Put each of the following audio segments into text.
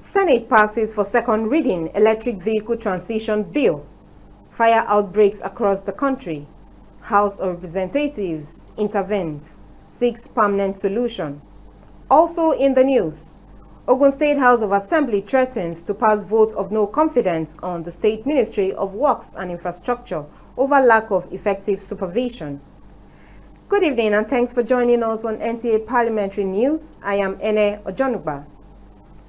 Senate passes for second reading electric vehicle transition bill. Fire outbreaks across the country. House of Representatives intervenes, seeks permanent solution. Also in the news, Ogun State House of Assembly threatens to pass vote of no confidence on the State Ministry of Works and Infrastructure over lack of effective supervision. Good evening and thanks for joining us on NTA Parliamentary News. I am Ene Ojonugba.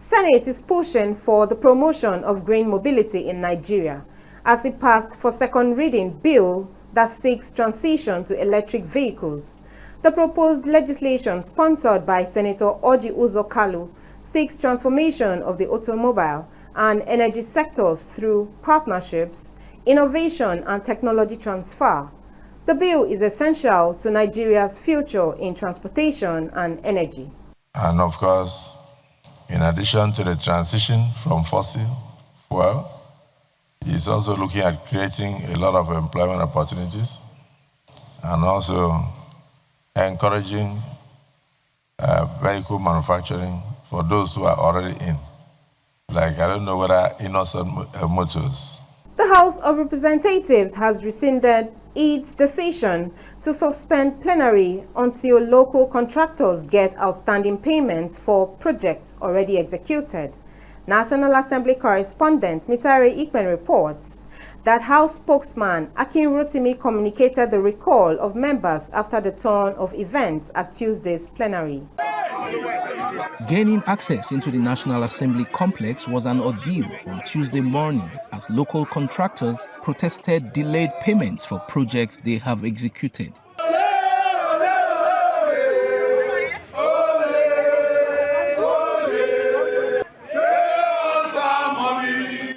Senate is pushing for the promotion of green mobility in Nigeria as it passed for second reading bill that seeks transition to electric vehicles. The proposed legislation, sponsored by Senator Orji Uzor Kalu, seeks transformation of the automobile and energy sectors through partnerships, innovation and technology transfer. The bill is essential to Nigeria's future in transportation and energy. And of course, in addition to the transition from fossil fuel, he's also looking at creating a lot of employment opportunities and also encouraging vehicle manufacturing for those who are already in. Like, I don't know whether Innocent Motors. The House of Representatives has rescinded its decision to suspend plenary until local contractors get outstanding payments for projects already executed. National Assembly correspondent Mitare Ikpen reports that House spokesman Akin Rotimi communicated the recall of members after the turn of events at Tuesday's plenary. Gaining access into the National Assembly complex was an ordeal on Tuesday morning as local contractors protested delayed payments for projects they have executed.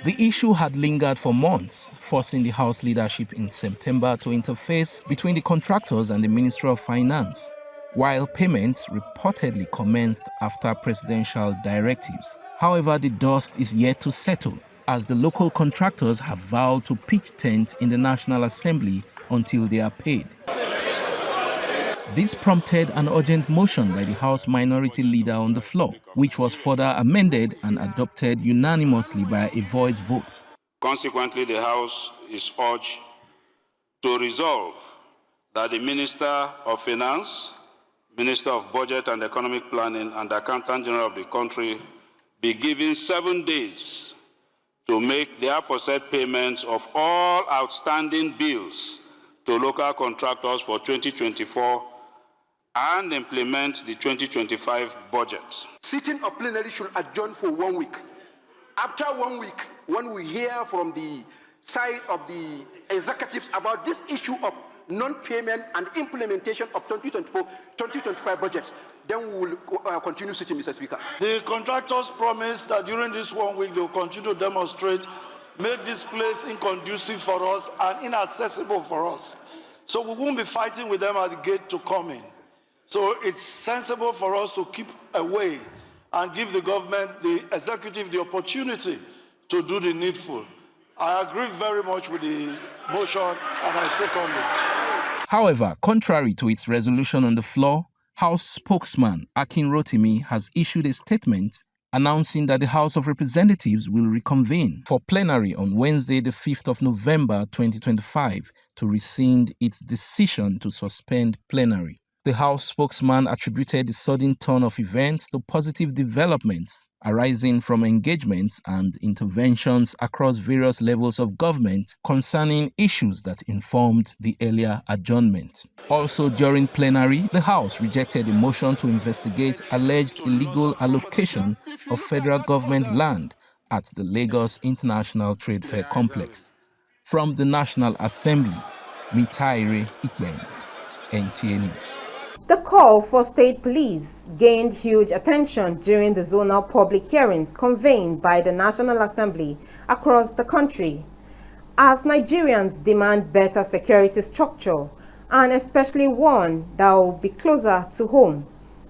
The issue had lingered for months, forcing the House leadership in September to interface between the contractors and the Ministry of Finance, while payments reportedly commenced after presidential directives. However, the dust is yet to settle, as the local contractors have vowed to pitch tent in the National Assembly until they are paid. This prompted an urgent motion by the House Minority Leader on the floor, which was further amended and adopted unanimously by a voice vote. Consequently, the House is urged to resolve that the Minister of Finance, Minister of Budget and Economic Planning, and the Accountant General of the country be given 7 days to make the aforesaid payments of all outstanding bills to local contractors for 2024 and implement the 2025 budget. Sitting of plenary should adjourn for 1 week. After 1 week, when we hear from the side of the executives about this issue of non-payment and implementation of 2024-2025 budget, then we will continue sitting, Mr. Speaker. The contractors promised that during this 1 week they will continue to demonstrate, make this place inconducive for us and inaccessible for us. So we won't be fighting with them at the gate to come in. So it's sensible for us to keep away and give the government, the executive, the opportunity to do the needful. I agree very much with the motion and I second it. However, contrary to its resolution on the floor, House spokesman Akin Rotimi has issued a statement announcing that the House of Representatives will reconvene for plenary on Wednesday, the 5th of November 2025, to rescind its decision to suspend plenary. The House spokesman attributed the sudden turn of events to positive developments arising from engagements and interventions across various levels of government concerning issues that informed the earlier adjournment. Also during plenary, the House rejected a motion to investigate alleged illegal allocation of federal government land at the Lagos International Trade Fair Complex. From the National Assembly, Mitare Ikpen, NTA News. The call for state police gained huge attention during the zonal public hearings convened by the National Assembly across the country, as Nigerians demand better security structure and especially one that will be closer to home.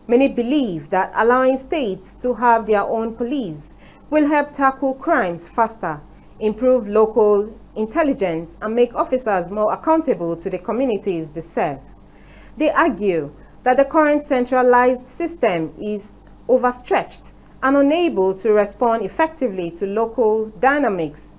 Many believe that allowing states to have their own police will help tackle crimes faster, improve local intelligence, and make officers more accountable to the communities they serve. They argue that the current centralized system is overstretched and unable to respond effectively to local dynamics.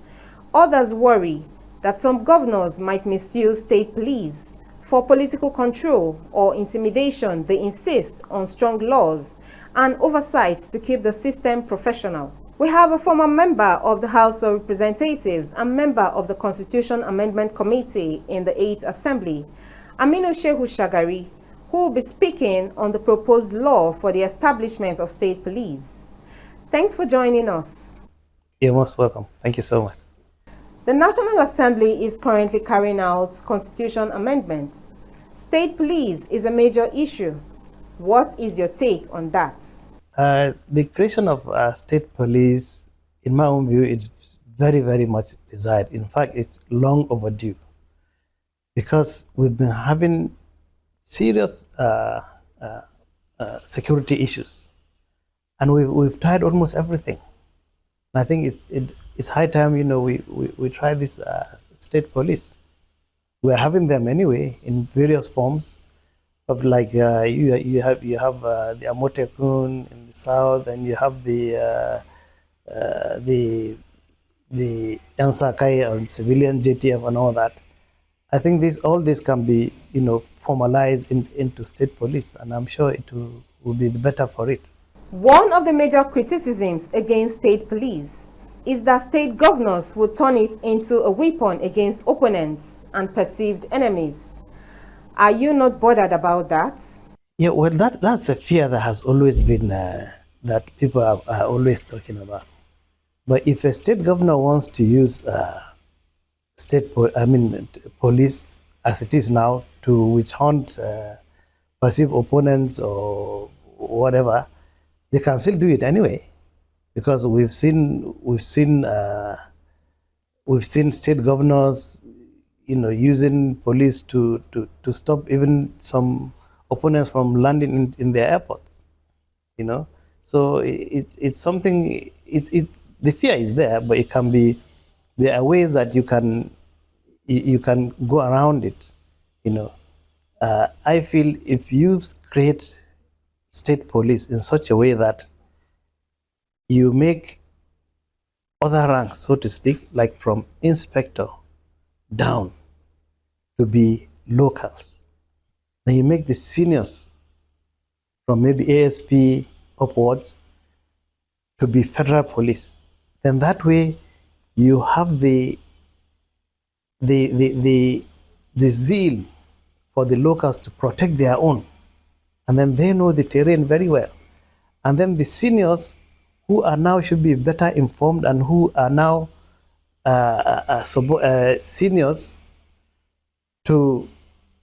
Others worry that some governors might misuse state police for political control or intimidation. They insist on strong laws and oversight to keep the system professional. We have a former member of the House of Representatives and member of the Constitution Amendment Committee in the 8th Assembly, Aminu Shehu Shagari, who will be speaking on the proposed law for the establishment of state police. Thanks for joining us. You're most welcome. Thank you so much. The National Assembly is currently carrying out constitution amendments. State police is a major issue. What is your take on that? The creation of state police, in my own view, is very, very much desired. In fact, it's long overdue because we've been having serious security issues, and we've tried almost everything. And I think it's high time, we try this state police. We're having them anyway in various forms of, like, you have the Amotekun in the south, and you have the Yansakai and civilian JTF and all that. I think all this can be, formalized into state police, and I'm sure it will be the better for it. One of the major criticisms against state police is that state governors would turn it into a weapon against opponents and perceived enemies. Are you not bothered about that? Yeah, well, that's a fear that has always been, that people are always talking about. But if a state governor wants to use police as it is now to witch hunt perceived opponents or whatever, they can still do it anyway, because we've seen state governors, using police to stop even some opponents from landing in their airports. So it's something. The fear is there, but it can be. There are ways that you can go around it. I feel if you create state police in such a way that you make other ranks, so to speak, like from inspector down to be locals, then you make the seniors from maybe ASP upwards to be federal police. Then that way you have the zeal for the locals to protect their own, and then they know the terrain very well. And then the seniors, who are now should be better informed and who are now seniors to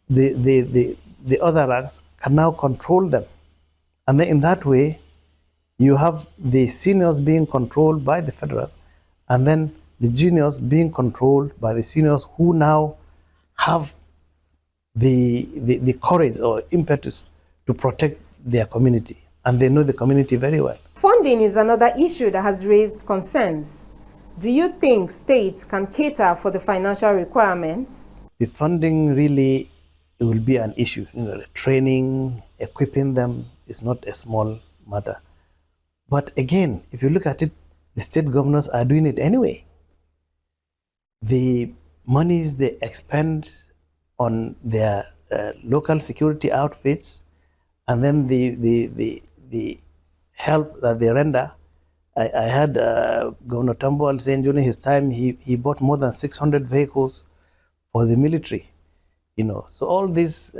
the other ranks, can now control them. And then in that way, you have the seniors being controlled by the federal, and then the juniors being controlled by the seniors, who now have the courage or impetus to protect their community, and they know the community very well. Funding is another issue that has raised concerns. Do you think states can cater for the financial requirements? The funding really, it will be an issue. The training, equipping them is not a small matter. But again, if you look at it, the state governors are doing it anyway. The monies they expend on their local security outfits, and then the help that they render. I heard Governor Tambol saying during his time he bought more than 600 vehicles for the military. So all this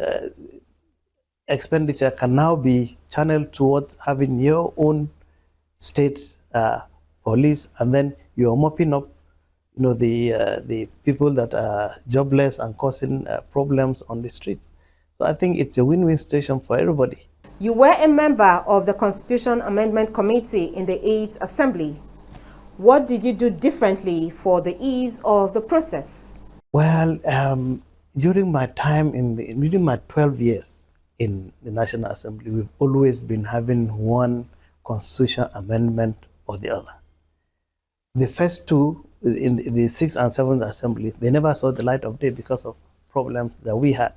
expenditure can now be channeled towards having your own state police, and then you're mopping up the people that are jobless and causing problems on the street. So I think it's a win-win situation for everybody. You were a member of the Constitution Amendment Committee in the 8th Assembly. What did you do differently for the ease of the process? Well, during my time during my 12 years in the National Assembly, we've always been having one constitution amendment or the other. The first two, in the 6th and 7th Assembly, they never saw the light of day because of problems that we had.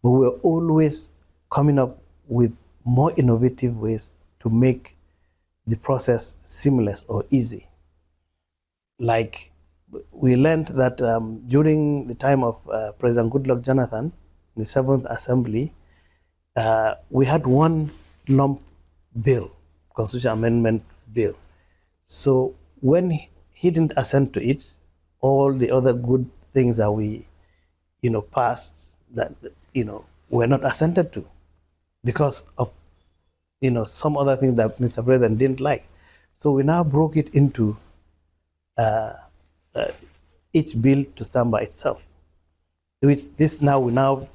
But we were always coming up with more innovative ways to make the process seamless or easy. Like we learned that during the time of President Goodluck Jonathan, the 7th Assembly, we had one lump bill, Constitution Amendment Bill. So when he didn't assent to it, all the other good things that we, passed, that, were not assented to because of, some other things that Mr. President didn't like. So we now broke it into each bill to stand by itself, which this now we now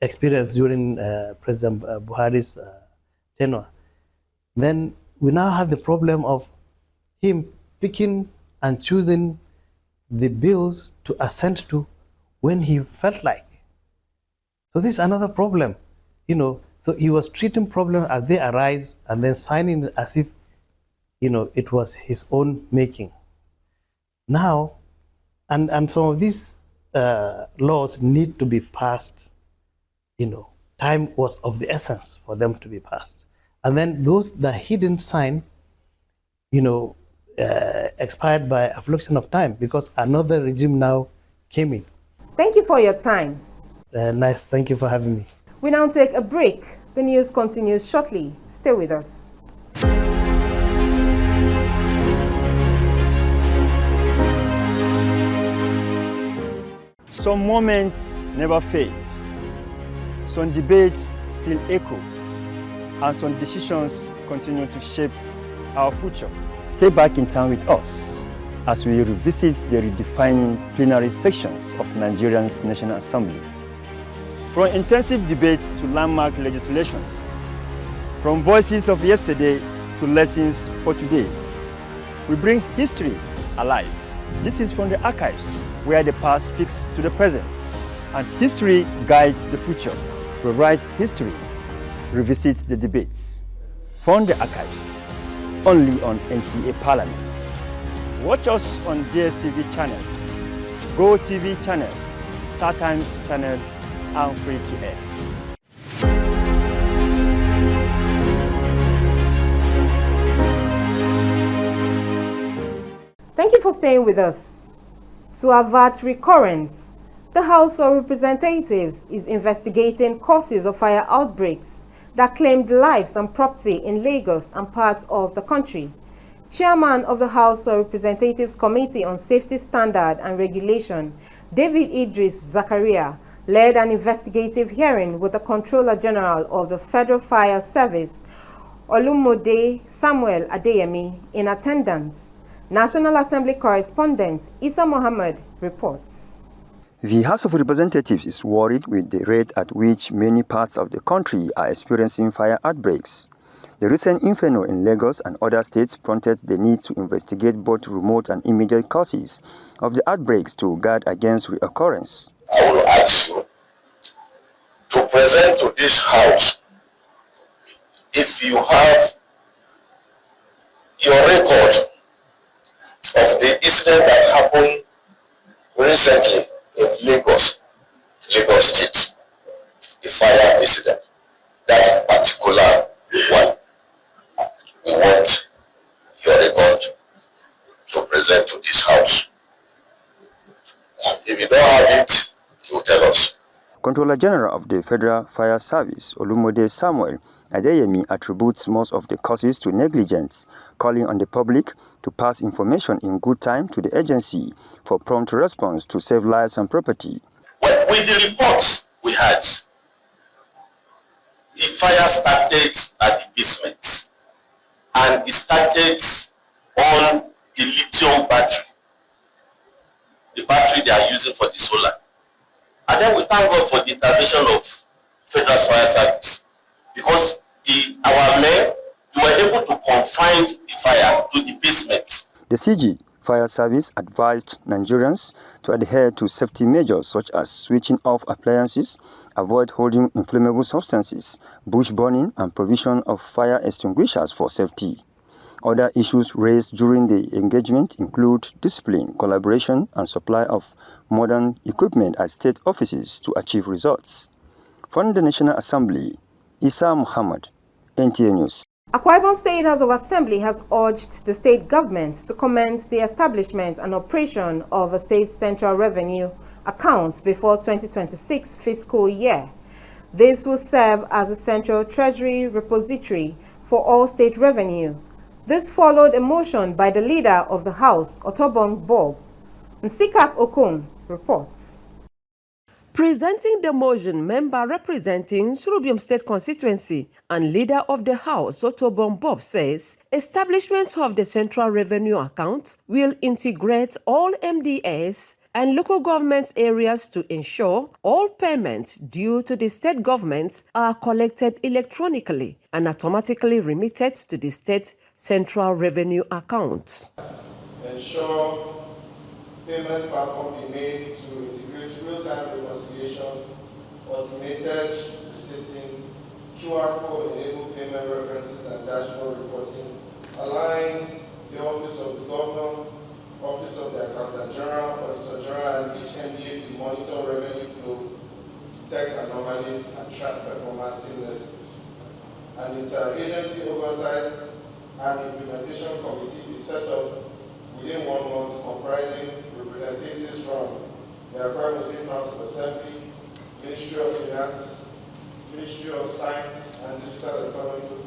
experienced during President Buhari's tenure. Then we now have the problem of him picking and choosing the bills to assent to when he felt like. So this is another problem, So he was treating problems as they arise and then signing it as if, it was his own making. Now, and some of these laws need to be passed, time was of the essence for them to be passed. And then those that he didn't sign, expired by a fraction of time because another regime now came in. Thank you for your time. Nice, thank you for having me. We now take a break. The news continues shortly. Stay with us. Some moments never fade. Some debates still echo. And some decisions continue to shape our future. Stay back in time with us as we revisit the redefining plenary sections of Nigeria's National Assembly. From intensive debates to landmark legislations, from voices of yesterday to lessons for today, we bring history alive. This is from the archives, where the past speaks to the present, and history guides the future. We write history, revisit the debates. From the archives, only on NTA Parliament. Watch us on DSTV channel, Go TV channel, Star Times channel, and free to air. Thank you for staying with us. To avert recurrence, the House of Representatives is investigating causes of fire outbreaks that claimed lives and property in Lagos and parts of the country. Chairman of the House of Representatives Committee on Safety Standard and Regulation, David Idris Zakaria, led an investigative hearing with the Controller General of the Federal Fire Service, Olumode Samuel Adeyemi, in attendance. National Assembly correspondent Isa Mohammed reports. The House of Representatives is worried with the rate at which many parts of the country are experiencing fire outbreaks. The recent inferno in Lagos and other states prompted the need to investigate both remote and immediate causes of the outbreaks to guard against reoccurrence. I will ask you to present to this House if you have your record of the incident that happened recently in Lagos State, the fire incident, that particular one. We want your record to present to this House. If you don't have it, you tell us. Controller General of the Federal Fire Service, Olumode Samuel Adeyemi, attributes most of the causes to negligence, calling on the public to pass information in good time to the agency for prompt response to save lives and property. With the reports we had, the fire started at the basement, and it started on the lithium battery, the battery they are using for the solar. And then we thank God for the intervention of Federal Fire Service, because our men were able to confine the fire to the basement. The CG Fire Service advised Nigerians to adhere to safety measures such as switching off appliances, avoid holding inflammable substances, bush burning, and provision of fire extinguishers for safety. Other issues raised during the engagement include discipline, collaboration, and supply of modern equipment at state offices to achieve results. From the National Assembly, Isa Muhammad, NTA News. Akwa Ibom State House of Assembly has urged the state government to commence the establishment and operation of a state central revenue account before 2026 fiscal year. This will serve as a central treasury repository for all state revenue. This followed a motion by the leader of the House, Otobong Bob. Nsikak Okon reports. Presenting the motion, member representing Surubium State Constituency and leader of the House, Otobong Bob, says establishment of the Central Revenue Account will integrate all MDAs and local government areas to ensure all payments due to the state governments are collected electronically and automatically remitted to the state Central Revenue Account. Ensure payment platform be made to integrate real-time reconciliation, automated receipting, QR code-enabled payment references and dashboard reporting, align the Office of the Governor, Office of the Accountant General, Auditor General, and each NTA to monitor revenue flow, detect anomalies, and track performance seamlessly. An interagency oversight and implementation committee is set up within 1 month, comprising representatives from the Akwa Ibom State House of Assembly, Ministry of Finance, Ministry of Science and Digital Economy,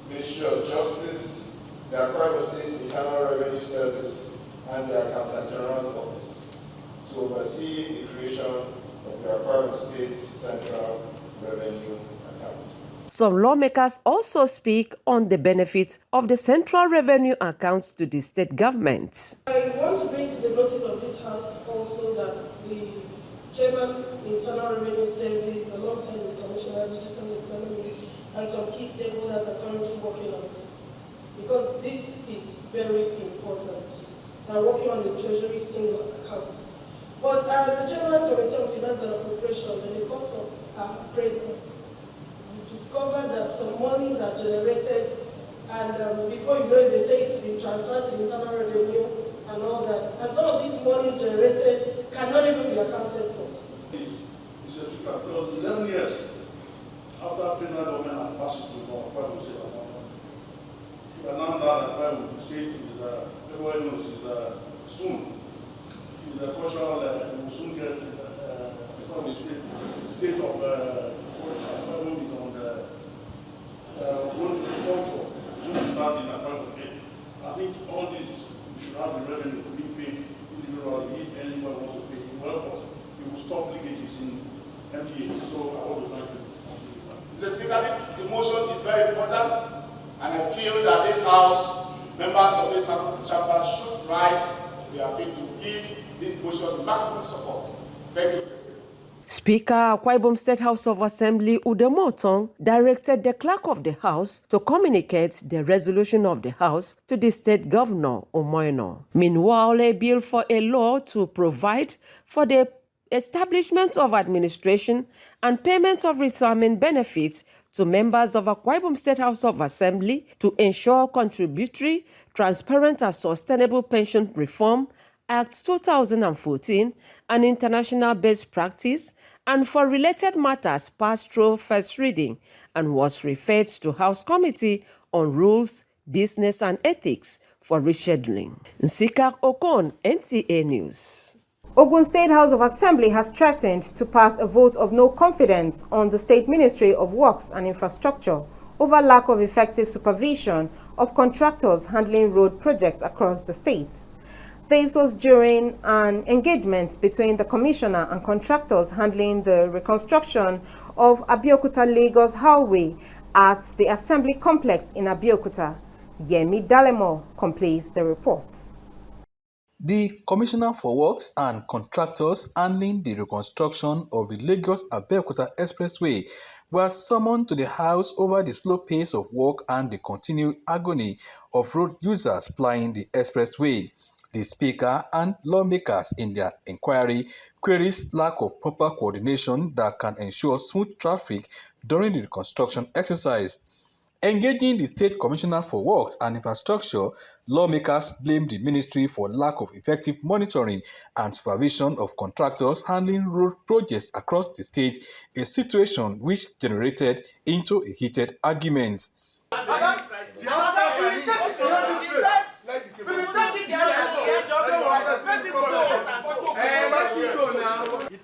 Ministry of Justice, the Akwa Ibom State Internal Revenue Service, and the Accountant General's Office to oversee the creation of the Akwa Ibom State Central Revenue Account. Some lawmakers also speak on the benefits of the Central Revenue Accounts to the state government. I want to bring to the notice of this House also that the Chairman, Internal Revenue Service, alongside the Commissioner of Digital Economy, and some key stakeholders are currently working on this, because this is very important. They're working on the Treasury single account. But as the General Committee on Finance and Appropriations, in the course of our appraisals, discovered that some monies are generated, and before you know it, they say it's been transferred to the internal revenue and all that. And some of these monies generated cannot even be accounted for. Mr. Speaker, because 11 years after federal government had passed it to Akwa Ibom State, you are now that Akwa Ibom State is, everyone knows, is soon. Is a cultural, we will soon get the state of culture should start in Akwa Ibom State. I think all this, we should have the revenue being paid individually. If anyone wants to pay, it will help us. We will stop leakages in NTA. So I want to thank you. Mr. Speaker, the motion is very important, and I feel that this House, members of this chamber, should rise to their feet to give this motion maximum support. Thank you, Mr. Speaker. Speaker Akwa Ibom State House of Assembly Udemotong directed the clerk of the House to communicate the resolution of the House to the State Governor Omoino. Meanwhile, a bill for a law to provide for the establishment of administration and payment of retirement benefits to members of Akwa Ibom State House of Assembly to ensure contributory, transparent and sustainable pension reform Act 2014, an international best practice, and for related matters passed through first reading and was referred to House Committee on Rules, Business and Ethics for rescheduling. Nsikak Okon, NTA News. Ogun State House of Assembly has threatened to pass a vote of no confidence on the State Ministry of Works and Infrastructure over lack of effective supervision of contractors handling road projects across the state. This was during an engagement between the commissioner and contractors handling the reconstruction of Abeokuta-Lagos Highway at the Assembly Complex in Abeokuta. Yemi Dalemo completes the report. The Commissioner for Works and Contractors handling the reconstruction of the Lagos-Abeokuta Expressway was summoned to the House over the slow pace of work and the continued agony of road users plying the expressway. The Speaker and lawmakers in their inquiry queries lack of proper coordination that can ensure smooth traffic during the reconstruction exercise. Engaging the State Commissioner for Works and Infrastructure, lawmakers blamed the ministry for lack of effective monitoring and supervision of contractors handling road projects across the state, a situation which generated into a heated argument. It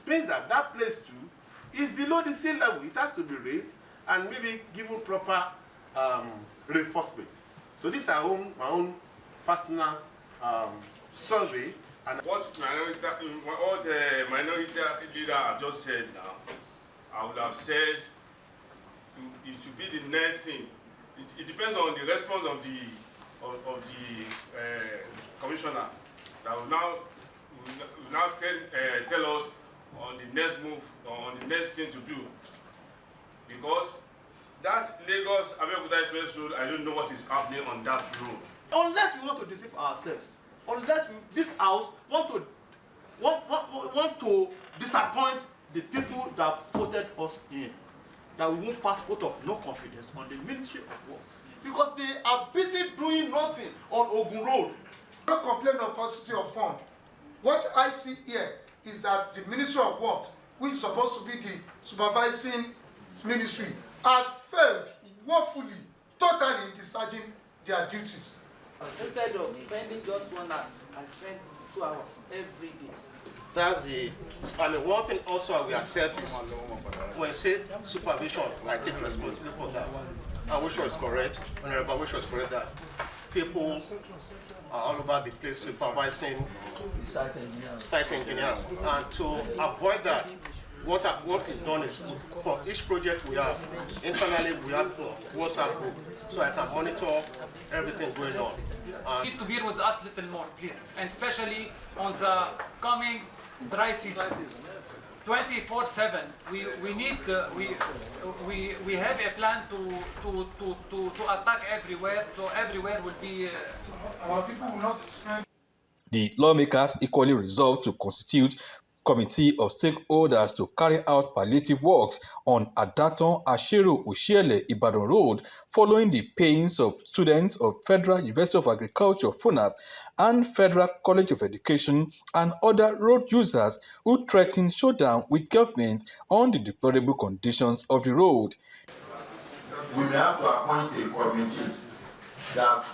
means that that place too is below the sea level. It has to be raised and maybe given proper reinforcement. So this is my own personal survey. And what minority leader have just said now, I would have said it should be the next thing. It depends on the response of the commissioner that will now tell us on the next move or on the next thing to do, because that Lagos Abuja Express road, I don't know what is happening on that road. Unless we want to deceive ourselves, unless this house want to disappoint the people that voted us in, that we won't pass vote of no confidence on the Ministry of Works, because they are busy doing nothing on Ogun Road. No complaint of paucity of fund. What I see here is that the Ministry of Works, which is supposed to be the supervising ministry, has failed woefully, totally in discharging their duties. Instead of spending just 1 hour, I spend 2 hours every day. That's one thing also we accept is when I say supervision, I take responsibility for that. I wish I was correct, I wish I was correct that people are all over the place supervising site engineers. And to avoid that, what is done is for each project we have, internally we have a WhatsApp group, so I can monitor everything going on. You need to be with us a little more, please, and especially on the coming dry season. 24/7. We need we have a plan to attack everywhere. So everywhere will be. Our people will not spend. The lawmakers equally resolved to constitute committee of stakeholders to carry out palliative works on Adaton Ashiru Ushiele Ibadan Road following the pains of students of Federal University of Agriculture FUNAB and Federal College of Education and other road users who threatened showdown with government on the deplorable conditions of the road. We may have to appoint a committee that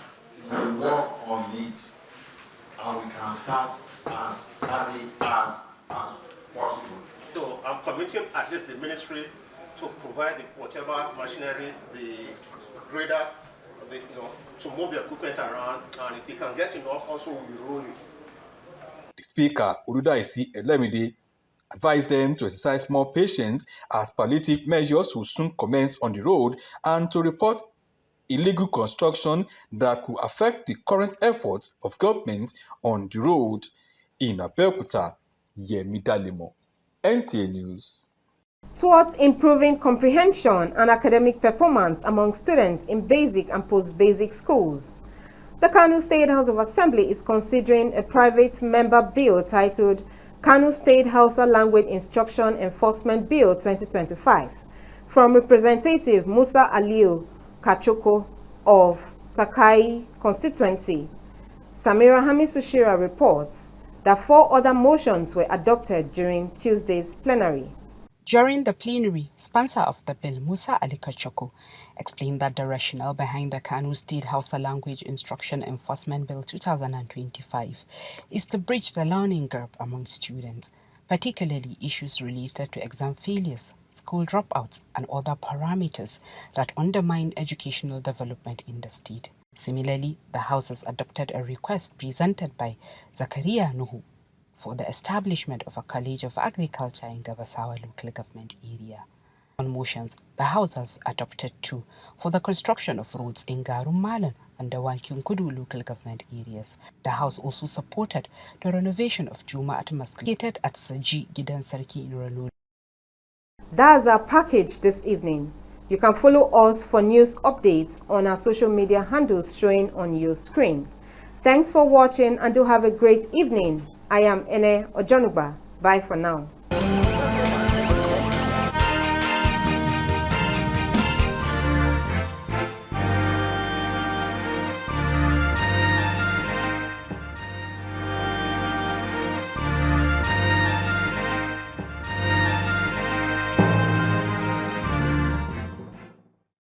will work on it, and we can start as early as possible. So I'm committing at least the ministry to provide whatever machinery, the grader, to move the equipment around, and if we can get enough, also we roll it. The Speaker, Oludaisi Elemide, advised them to exercise more patience as palliative measures will soon commence on the road and to report illegal construction that could affect the current efforts of government on the road. In Abeokuta, Yemi Dalimo, NTA News. Towards improving comprehension and academic performance among students in basic and post-basic schools, the Kano State House of Assembly is considering a private member bill titled Kano State Hausa Language Instruction Enforcement Bill 2025 from Representative Musa Aliyu Kachoko of Takai constituency. Samira Hamisushira reports that 4 other motions were adopted during Tuesday's plenary. During the plenary, sponsor of the bill, Musa Ali Kachoko, explained that the rationale behind the Kano State Hausa Language Instruction Enforcement Bill 2025 is to bridge the learning gap among students, particularly issues related to exam failures, school dropouts, and other parameters that undermine educational development in the state. Similarly, the House has adopted a request presented by Zakaria Nuhu for the establishment of a College of Agriculture in Gabasawa local government area. On motions, the House has adopted 2 for the construction of roads in Garum Malan and the Wankyunkudu local government areas. The House also supported the renovation of Juma'at Mosque located at Saji Gidan Sarki in Ranul. That's our package this evening. You can follow us for news updates on our social media handles showing on your screen. Thanks for watching and do have a great evening. I am Ene Ojonuba. Bye for now.